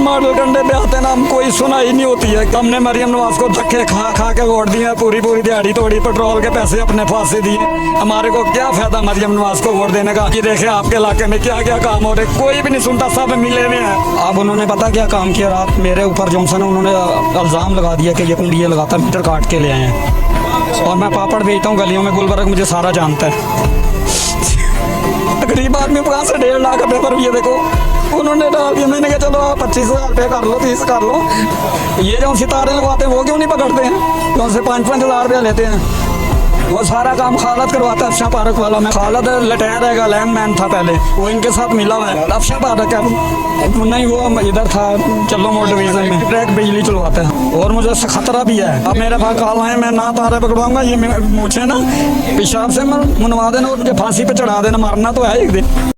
Model कंडे पे आते ना, हम कोई सुनाई नहीं होती है। हमने मरियम नवाज को धक्के खा खा के वोट दिए, पूरी पूरी दिहाड़ी तोड़ी, पेट्रोल के पैसे अपने फांसे दिए। हमारे को क्या फायदा मरियम नवाज को वोट देने का? ये देखे आपके इलाके में क्या क्या काम हो रहे, कोई भी नहीं सुनता, सब मिले हुए हैं। अब उन्होंने पता क्या काम किया रात मेरे ऊपर, जॉनसन उन्होंने इल्जाम लगा दिया कि ये कुंडिया लगातार मीटर काट के ले आए हैं, और मैं पापड़ बेचता हूँ गलियों में, गुलबर्ग मुझे सारा जानता है। गरीब आदमी कहाँ से 1.5 लाख रुपये पर, ये देखो उन्होंने डाल दिया। मैंने कहा चलो आप 25,000 रुपये कर लो, 30 कर लो। ये जो सितारे लगवाते हैं वो क्यों नहीं पकड़ते हैं, जो उनसे 5-5 हज़ार रुपये लेते हैं। वो सारा काम खालद करवाता है, अफशा पार्क वाला। मैं खालद लटैर है, लैंड मैन था पहले, वो इनके साथ मिला हुआ है। अफशा पार्क है नहीं, वो इधर था चलो मोड़ डिवीजन में, डायरेक्ट बिजली चलवाता है। और मुझे खतरा भी है, अब मेरे पास कॉल है, मैं ना तारे पकड़वाऊंगा, ये मुझे ना पेशाब से मनवा देना और मुझे फांसी पे चढ़ा देना, मारना तो है एक दिन।